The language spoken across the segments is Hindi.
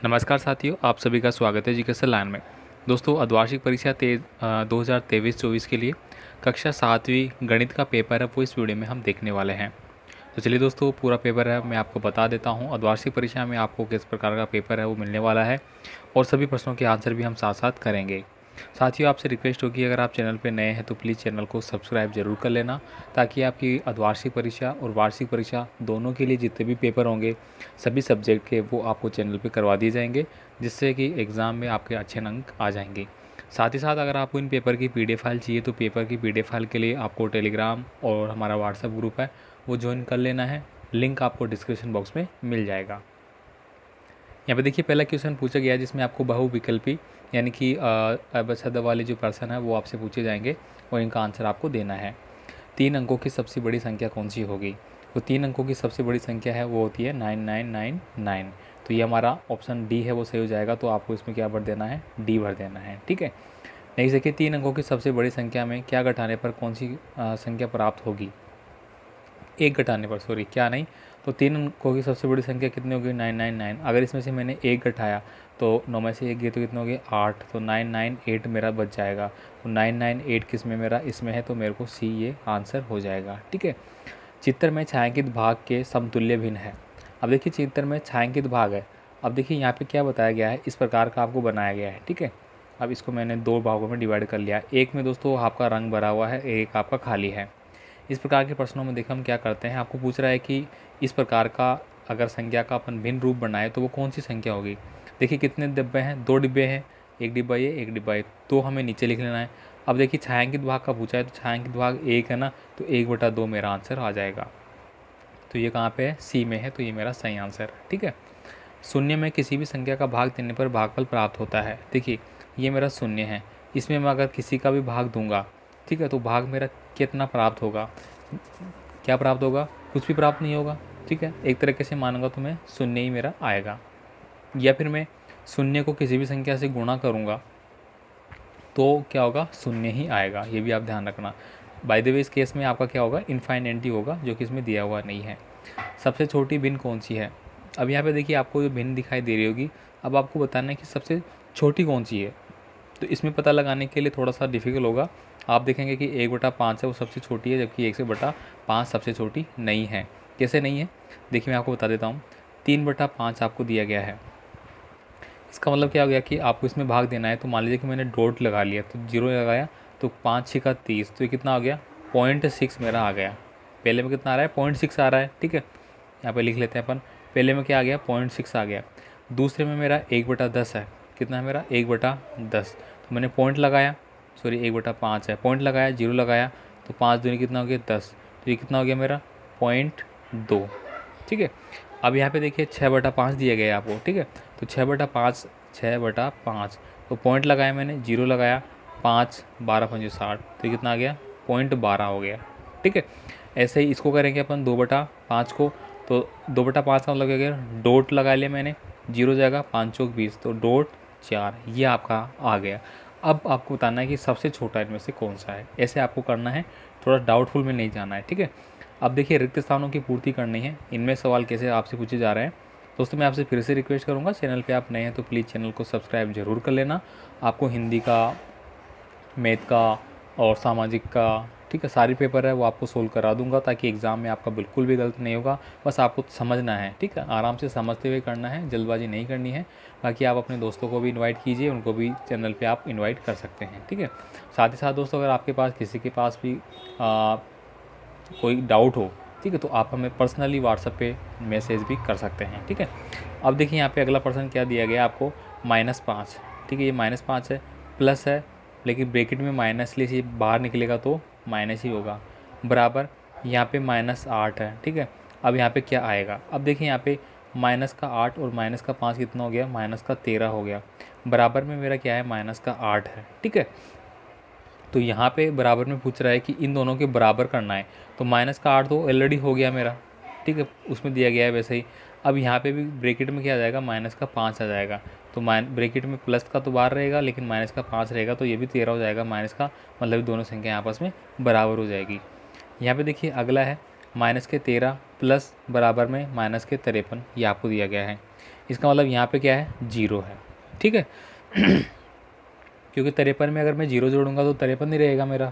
नमस्कार साथियों, आप सभी का स्वागत है जीकेएस लाइन में। दोस्तों, अर्धवार्षिक परीक्षा 2023-24 के लिए कक्षा 7वीं गणित का पेपर है, वो इस वीडियो में हम देखने वाले हैं। तो चलिए दोस्तों, पूरा पेपर है मैं आपको बता देता हूँ। अर्धवार्षिक परीक्षा में आपको किस प्रकार का पेपर है वो मिलने वाला है और सभी प्रश्नों के आंसर भी हम साथ साथ करेंगे। साथियों, आपसे रिक्वेस्ट होगी, अगर आप चैनल पर नए हैं तो प्लीज़ चैनल को सब्सक्राइब जरूर कर लेना, ताकि आपकी अर्धवार्षिक परीक्षा और वार्षिक परीक्षा दोनों के लिए जितने भी पेपर होंगे सभी सब्जेक्ट के, वो आपको चैनल पे करवा दिए जाएंगे, जिससे कि एग्ज़ाम में आपके अच्छे अंक आ जाएंगे। साथ ही साथ अगर आपको इन पेपर की पीडीएफ फाइल चाहिए तो पेपर की पीडीएफ फाइल के लिए आपको टेलीग्राम और हमारा व्हाट्सएप ग्रुप है वो ज्वाइन कर लेना है। लिंक आपको डिस्क्रिप्शन बॉक्स में मिल जाएगा। यहाँ पे देखिए, पहला क्वेश्चन पूछा गया है जिसमें आपको बहुविकल्पी यानी कि अबसद वाले जो पर्सन है वो आपसे पूछे जाएंगे और इनका आंसर आपको देना है। 3 अंकों की सबसे बड़ी संख्या कौन सी होगी? तो 3 अंकों की सबसे बड़ी संख्या है वो होती है 9999। तो ये हमारा ऑप्शन डी है वो सही हो जाएगा। तो आपको इसमें क्या भर देना है? डी भर देना है। ठीक है। नेक्स्ट देखिए, 3 अंकों की सबसे बड़ी संख्या में क्या घटाने पर कौन सी संख्या प्राप्त होगी? एक घटाने पर, सॉरी क्या नहीं, तो 3 अंकों की सबसे बड़ी संख्या कितनी होगी? 999। अगर इसमें से मैंने एक घटाया तो 9 में से एक गए तो कितने हो गए? 8। तो 998 मेरा बच जाएगा। तो 998 किस में? मेरा इसमें है, तो मेरे को सी ये आंसर हो जाएगा। ठीक है। चित्र में छायांकित भाग के समतुल्य भिन्न है। अब देखिए, चित्र में छायांकित भाग है। अब देखिए यहाँ पे क्या बताया गया है, इस प्रकार का आपको बनाया गया है। ठीक है। अब इसको मैंने 2 भागों में डिवाइड कर लिया। एक में दोस्तों आपका रंग भरा हुआ है, एक आपका खाली है। इस प्रकार के प्रश्नों में देखिए हम क्या करते हैं, आपको पूछ रहा है कि इस प्रकार का अगर संख्या का अपन भिन्न रूप बनाए तो वो कौन सी संख्या होगी। देखिए कितने डिब्बे हैं? 2 डिब्बे हैं, एक डिब्बा ये, एक डिब्बा ये, तो हमें नीचे लिख लेना है। अब देखिए छायांकित भाग का पूछा है, तो छायांकित भाग 1 है ना, तो 1/2 मेरा आंसर आ जाएगा। तो ये कहाँ पे है? सी में है, तो ये मेरा सही आंसर है। ठीक है। शून्य में किसी भी संख्या का भाग देने पर भागफल प्राप्त होता है। देखिए ये मेरा शून्य है, इसमें मैं अगर किसी का भी भाग दूंगा, ठीक है, तो भाग मेरा कितना प्राप्त होगा? क्या प्राप्त होगा? कुछ भी प्राप्त नहीं होगा। ठीक है। एक तरीके से मानूंगा तो मैं शून्य ही मेरा आएगा। या फिर मैं शून्य को किसी भी संख्या से गुणा करूँगा तो क्या होगा? शून्य ही आएगा। ये भी आप ध्यान रखना। बाय द वे इस केस में आपका क्या होगा? इनफाइनिटी होगा, जो कि इसमें दिया हुआ नहीं है। सबसे छोटी भिन्न कौन सी है? अब यहाँ पे देखिए आपको जो भिन्न दिखाई दे रही होगी, अब आपको बताना है कि सबसे छोटी कौन सी है। तो इसमें पता लगाने के लिए थोड़ा सा डिफिकल्ट होगा। आप देखेंगे कि 1/5 है वो सबसे छोटी है, जबकि 1/5 सबसे छोटी नहीं है। कैसे नहीं है? देखिए मैं आपको बता देता हूँ। 3/5 आपको दिया गया है। इसका मतलब क्या हो गया कि आपको इसमें भाग देना है। तो मान लीजिए कि मैंने डॉट लगा लिया, तो 0 लगाया, तो 5 6 का 30, तो ये कितना आ गया? 0.6 मेरा आ गया। पहले में कितना आ रहा है? 0.6 आ रहा है। ठीक है। यहाँ पे लिख लेते हैं अपन। पहले में क्या आ गया? 0.6 आ गया। दूसरे में मेरा 1/10 है। कितना है मेरा? 1/10। तो मैंने पॉइंट लगाया, सॉरी 1/5 है, पॉइंट लगाया, 0 लगाया, तो 5 दूनी कितना हो गया? 10। तो ये कितना हो गया मेरा? 0.2। ठीक है। अब यहाँ पे देखिए 6/5 दिया गया है आपको। ठीक है। तो 6/5, 6/5, तो पॉइंट लगाया मैंने, 0 लगाया, 5 12 5 60, तो ये कितना आ गया? 0.12 हो गया। ठीक है। ऐसे ही इसको करेंगे अपन 2/5 को, तो 2/5 का मतलब क्या गया? डॉट लगा लिया मैंने, 0 जाएगा, 5 चौक 20, तो डॉट 4, ये आपका आ गया। अब आपको बताना है कि सबसे छोटा इनमें से कौन सा है। ऐसे आपको करना है, थोड़ा डाउटफुल में नहीं जाना है। ठीक है। अब देखिए रिक्त स्थानों की पूर्ति करनी है। इनमें सवाल कैसे आपसे पूछे जा रहे हैं। दोस्तों मैं आपसे फिर से रिक्वेस्ट करूंगा, चैनल पे आप नए हैं तो प्लीज़ चैनल को सब्सक्राइब जरूर कर लेना। आपको हिंदी का, मैथ का और सामाजिक का, ठीक है, सारी पेपर है वो आपको सोल्व करा दूंगा, ताकि एग्ज़ाम में आपका बिल्कुल भी गलत नहीं होगा। बस आपको समझना है। ठीक है। आराम से समझते हुए करना है, जल्दबाजी नहीं करनी है। बाकी आप अपने दोस्तों को भी इनवाइट कीजिए, उनको भी चैनल पे आप इनवाइट कर सकते हैं। ठीक है। साथ ही साथ दोस्तों, अगर आपके पास किसी के पास भी कोई डाउट हो, ठीक है, तो आप हमें पर्सनली व्हाट्सएप पे मैसेज भी कर सकते हैं। ठीक है। अब देखिए यहाँ पे अगला पर्सन क्या दिया गया आपको? -5। ठीक है। ये -5 है, प्लस है, लेकिन ब्रैकेट में माइनस लिए बाहर निकलेगा तो माइनस ही होगा, बराबर यहाँ पे -8 है। ठीक है। अब यहाँ पे क्या आएगा? अब देखिए यहाँ पे -8 और -5 कितना हो गया? -13 हो गया। बराबर में मेरा क्या है? -8 है। ठीक है। तो यहाँ पे बराबर में पूछ रहा है कि इन दोनों के बराबर करना है। तो -8 तो ऑलरेडी हो गया मेरा। ठीक है, उसमें दिया गया है वैसे ही। अब यहाँ पे भी ब्रैकेट में क्या आ जाएगा? -5 आ जाएगा। तो ब्रैकेट में प्लस का तो बाहर रहेगा, लेकिन -5 रहेगा, तो ये भी 13 हो जाएगा माइनस का, मतलब दोनों संख्या आपस में बराबर हो जाएगी। यहाँ पे देखिए अगला है -13 प्लस बराबर में -53, ये आपको दिया गया है। इसका मतलब यहाँ पे क्या है, 0 है। ठीक है क्योंकि 53 में अगर मैं 0 जोड़ूंगा तो 53 नहीं रहेगा मेरा।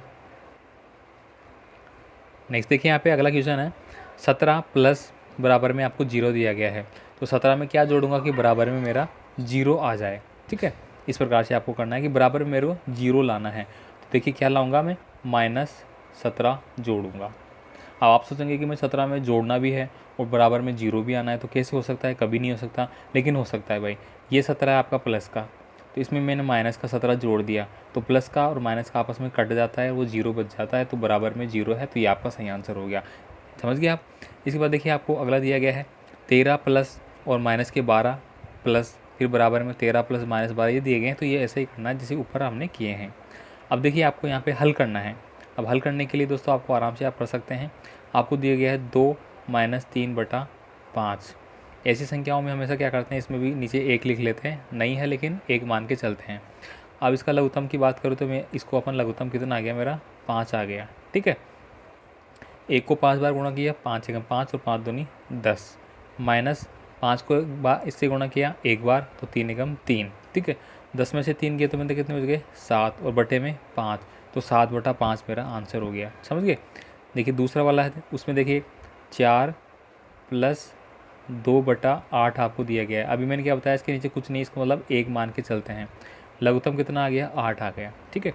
नेक्स्ट देखिए यहाँ पे अगला क्वेश्चन है 17 प्लस बराबर में आपको 0 दिया गया है, तो 17 में क्या जोड़ूंगा कि बराबर में मेरा 0 आ जाए। ठीक है, इस प्रकार से आपको करना है कि बराबर में मेरे को 0 लाना है। तो देखिए क्या लाऊंगा मैं, -17 जोड़ूंगा। अब आप सोचेंगे कि मैं 17 में जोड़ना भी है और बराबर में 0 भी आना है, तो कैसे हो सकता है, कभी नहीं हो सकता, लेकिन हो सकता है भाई। ये 17 है आपका प्लस का, तो इसमें मैंने माइनस का 17 जोड़ दिया, तो प्लस का और माइनस का आपस में कट जाता है, वो 0 बच जाता है, तो बराबर में 0 है, तो ये आपका सही आंसर हो गया। समझ गए आप। इसके बाद देखिए आपको अगला दिया गया है 13 प्लस और माइनस के 12 प्लस फिर बराबर में 13 प्लस -12 ये दिए गए हैं, तो ये ऐसे ही करना है जैसे ऊपर हमने किए हैं। अब देखिए आपको यहाँ पे हल करना है। अब हल करने के लिए दोस्तों आपको आराम से आप कर सकते हैं। आपको दिया गया है 2 - 3/5। ऐसी संख्याओं में हमेशा क्या करते हैं, इसमें भी नीचे 1 लिख लेते हैं, नहीं है लेकिन 1 मान के चलते हैं। अब इसका लघुत्तम की बात करूँ तो मैं इसको अपन लघुत्तम कितना आ गया मेरा, 5 आ गया। ठीक है, 1 को 5 बार गुणा किया, 5 एकम 5 और 5 दूनी 10, माइनस 5 को एक बार इससे गुणा किया एक बार, तो 3 एकम 3। ठीक है, 10 में से 3 गए तो मेरे कितने बच गए, 7 और बटे में 5, तो 7/5 मेरा आंसर हो गया। समझ गए। देखिए दूसरा वाला है, उसमें देखिए 4 प्लस 2/8 आपको दिया गया है। अभी मैंने क्या बताया, इसके नीचे कुछ नहीं, इसको मतलब 1 मान के चलते हैं। लघुत्तम कितना आ गया, 8 आ गया। ठीक है,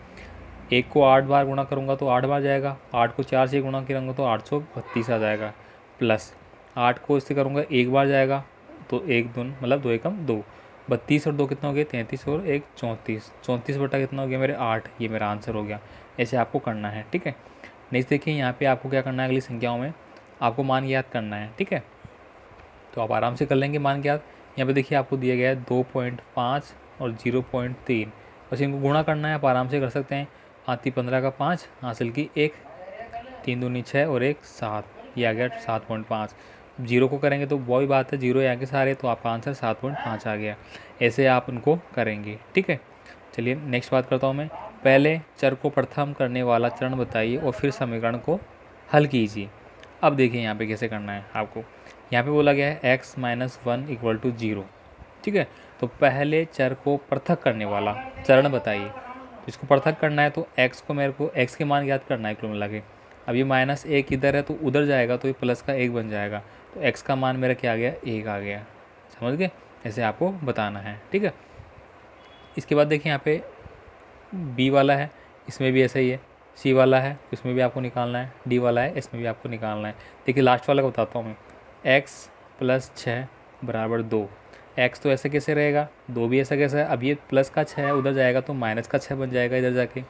1 को 8 बार गुणा करूँगा तो 8 बार जाएगा, 8 को 4 से गुणा करूँगा तो 832 आ जाएगा, प्लस 8 को इससे करूँगा 1 बार जाएगा, तो 1 दून मतलब 2 एकम 2, 32 और 2 कितना हो गया, 33 और 1 34, 34 बटा कितना हो गया मेरे 8, ये मेरा आंसर हो गया। ऐसे आपको करना है। ठीक है, नेक्स्ट देखिए यहाँ पे आपको क्या करना है, अगली संख्याओं में आपको मान याद करना है। ठीक है, तो आप आराम से कर लेंगे मान याद। यहाँ पे देखिए आपको दिया गया है 2.5 और 0.3, बस इनको गुणा करना है, आप आराम से कर सकते हैं। 5×15 का 5, हासिल की 1, 3 दूनी 6 और 1 7, ये आ गया 7.5। जीरो को करेंगे तो वही बात है, जीरो यहाँ के सारे, तो आपका आंसर 7.5 आ गया। ऐसे आप उनको करेंगे। ठीक है, चलिए नेक्स्ट बात करता हूँ मैं। पहले चर को प्रथम करने वाला चरण बताइए और फिर समीकरण को हल कीजिए। अब देखिए यहाँ पे कैसे करना है आपको। यहाँ पे बोला गया है x - 1 = 0। ठीक है, तो पहले चर को पृथक करने वाला चरण बताइए। इसको पृथक करना है तो x को मेरे को x के मान याद करना है कुल मिला के। अब ये -1 इधर है तो उधर जाएगा, तो ये प्लस का 1 बन जाएगा, तो x का मान मेरा क्या आ गया, 1 आ गया। समझ गए, ऐसे आपको बताना है। ठीक है, इसके बाद देखिए यहाँ पे b वाला है, इसमें भी ऐसा ही है। c वाला है, इसमें भी आपको निकालना है। d वाला है, इसमें भी आपको निकालना है। देखिए लास्ट वाला का बताता हूँ मैं। x + 6 = 2। x तो ऐसे कैसे रहेगा, 2 भी ऐसा कैसे है। अब ये प्लस का 6 उधर जाएगा तो माइनस का 6 बन जाएगा इधर जाके।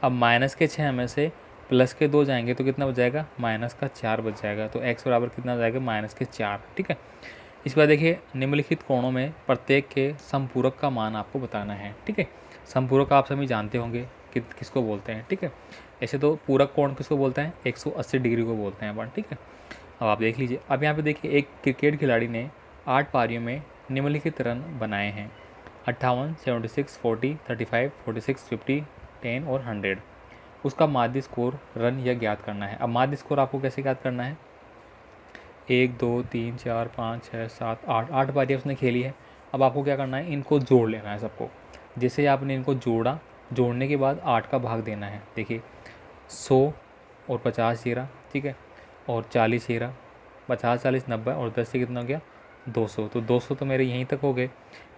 अब माइनस के 6 में से प्लस के 2 जाएंगे तो कितना बच जाएगा, माइनस का 4 बच जाएगा। तो x बराबर कितना जाएगा, -4। ठीक है, इसके बाद देखिए निम्नलिखित कोणों में प्रत्येक के समपूरक का मान आपको बताना है। ठीक है, समपूरक आप सभी जानते होंगे कि किसको बोलते हैं। ठीक है, ऐसे तो पूरक कोण किसको बोलते हैं, 180 डिग्री को बोलते हैं अपन। ठीक है, अब आप देख लीजिए। अब यहाँ पे देखिए एक क्रिकेट खिलाड़ी ने 8 पारियों में निम्नलिखित रन बनाए हैं, 58, 76, 40, 35, 46, 50, 10 और 100। उसका माध्य स्कोर रन यह ज्ञात करना है। अब माध्य स्कोर आपको कैसे ज्ञात करना है, 1 2 3 4 5 6 7 8, 8 पारियाँ उसने खेली है। अब आपको क्या करना है, इनको जोड़ लेना है सबको। जैसे ही आपने इनको जोड़ा, जोड़ने के बाद 8 का भाग देना है। देखिए 100 और 50 ये रहा। ठीक है, और 40 ये रहा, 50 40 90 और 10 से कितना हो गया, 200। तो 200 तो मेरे यहीं तक हो गए।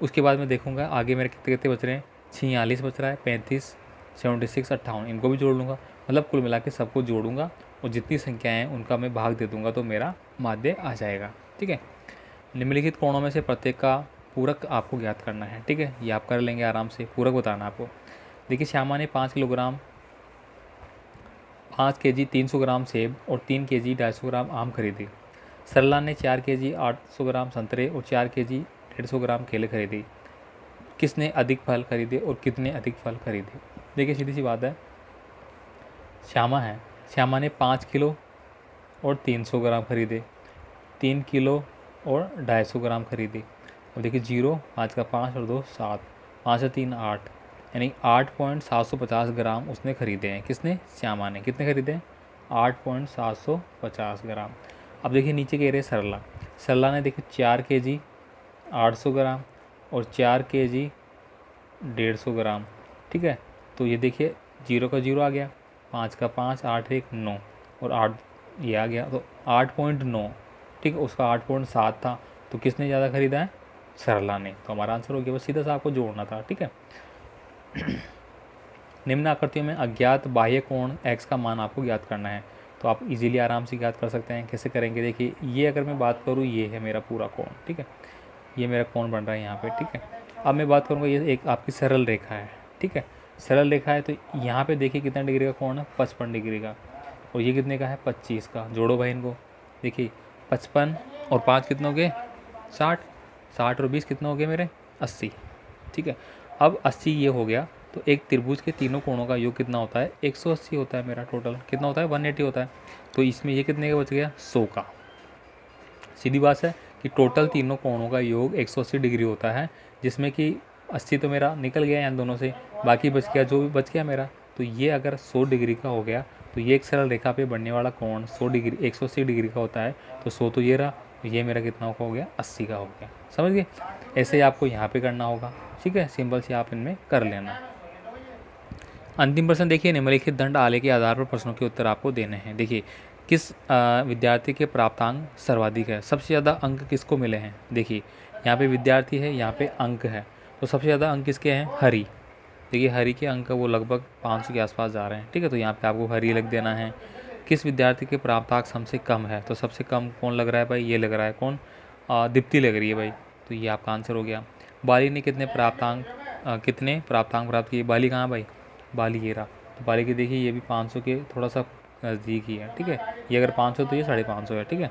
उसके बाद मैं देखूंगा आगे मेरे कितने कितने बच रहे हैं, 46 बच रहा है, 35, 76, 58, इनको भी जोड़ लूँगा। मतलब कुल मिला के सबको जोड़ूंगा और जितनी संख्याएँ हैं उनका मैं भाग दे दूँगा, तो मेरा माध्य आ जाएगा। ठीक है, निम्नलिखित कोणों में से प्रत्येक का पूरक आपको ज्ञात करना है। ठीक है, ये आप कर लेंगे आराम से, पूरक बताना आपको। देखिए श्यामा ने 5 किलोग्राम 5 केजी 300 ग्राम सेब और 3 केजी 250 ग्राम आम खरीदे। सरला ने 4 केजी 800 ग्राम संतरे और 4 केजी 150 ग्राम केले खरीदे। किसने अधिक फल खरीदे और कितने अधिक फल खरीदे। देखिए सीधी सी बात है, श्यामा है, श्यामा ने 5 किलो और 300 ग्राम खरीदे, 3 किलो और 250 ग्राम खरीदे। अब देखिए 0, 5 का 5 और 2 7, 5 से 3 8, यानी 8.750 ग्राम उसने खरीदे हैं। किसने, श्यामा ने। कितने खरीदे हैं, 8.750 ग्राम। अब देखिए नीचे कह रहे हैं सरला। सरला ने देखिए 4 केजी 800 ग्राम और 4 केजी 150 ग्राम। ठीक है, तो ये देखिए 0 का 0 आ गया, 5 का 5, 8 1 9 और 8 ये आ गया, तो 8.9। ठीक है, उसका 8.7 था, तो किसने ज़्यादा खरीदा है? सरला ने। तो हमारा आंसर हो गया, बस सीधा सा आपको जोड़ना था। ठीक है, निम्न आकृतियों में अज्ञात बाह्य कोण x का मान आपको ज्ञात करना है। तो आप इजीली आराम से ज्ञात कर सकते हैं। कैसे करेंगे? देखिए, ये अगर मैं बात करूँ, ये है मेरा पूरा कोण। ठीक है, ये मेरा कोण बन रहा है यहाँ पे। ठीक है, अब मैं बात करूँगा, ये एक आपकी सरल रेखा है। ठीक है, सरल रेखा है, तो यहाँ पे देखिए कितना डिग्री का कोण है? 55 डिग्री का। और ये कितने का है? 25 का। जोड़ो भाई इनको। देखिए 55 और 5 कितने हो गए? 60। 60 और 20 कितने हो गए मेरे? 80। ठीक है, अब 80 ये हो गया, तो एक त्रिभुज के तीनों कोणों का योग कितना होता है? 180 होता है मेरा टोटल। कितना होता है? 180 होता है। तो इसमें ये कितने का बच गया? 100 का। सीधी बात है कि टोटल तीनों कोणों का योग 180 डिग्री होता है, जिसमें कि 80 तो मेरा निकल गया इन दोनों से, बाकी बच गया जो भी बच गया मेरा। तो ये अगर 100 डिग्री का हो गया, तो ये एक सरल रेखा पे बनने वाला कोण 100 डिग्री 180 डिग्री का होता है। तो 100 तो ये रहा, तो ये मेरा कितना हो गया? 80 का हो गया। समझ गए? ऐसे ही आपको यहाँ पे करना होगा। ठीक है, सिंपल से आप इनमें कर लेना। अंतिम प्रश्न देखिए, निम्नलिखित दंड आलेख के आधार पर प्रश्नों के उत्तर आपको देने हैं। देखिए, किस विद्यार्थी के प्राप्तांक सर्वाधिक है? सबसे ज़्यादा अंक किसको मिले हैं? देखिए, यहाँ पे विद्यार्थी है, यहाँ पे अंक है, तो सबसे ज़्यादा अंक किसके हैं? हरि। देखिए, हरि के अंक वो लगभग 500 के आसपास जा रहे हैं। ठीक है, तो यहाँ पे आपको हरि लिख देना है। किस विद्यार्थी के प्राप्तांक सबसे कम है? तो सबसे कम कौन लग रहा है भाई? ये लग रहा है कौन? दीप्ति लग रही है भाई। तो ये आपका आंसर हो गया। बाली ने कितने प्राप्तांक प्राप्त किए? बाली कहाँ भाई? बाली ये रहा। तो बाली की देखिए, ये भी 500 के थोड़ा सा नज़दीक ही है। ठीक है, ये अगर 500 तो ये 550 है। ठीक है,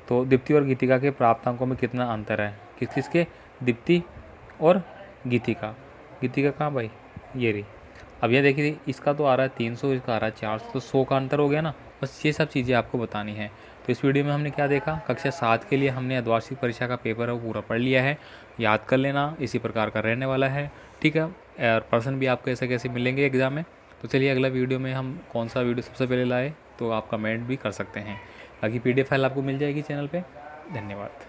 तो दीप्ति और गीतिका के प्राप्तांकों में कितना अंतर है? किस किसके? दीप्ति और गीतिका। गीतिका कहाँ भाई? ये रही। अब ये देखिए, इसका तो आ रहा है 300, इसका आ रहा है 400, तो 100 का अंतर हो गया ना। बस ये सब चीज़ें आपको बतानी है। तो इस वीडियो में हमने क्या देखा? कक्षा 7 के लिए हमने अर्धवार्षिक परीक्षा का पेपर है वो पूरा पढ़ लिया है। याद कर लेना, इसी प्रकार का रहने वाला है। ठीक है, और पर्सन भी आपको ऐसे कैसे मिलेंगे एग्ज़ाम में। तो चलिए, अगला वीडियो में हम कौन सा वीडियो सबसे पहले लाए, तो आप कमेंट भी कर सकते हैं। बाकी PDF फाइल आपको मिल जाएगी चैनल पे। धन्यवाद।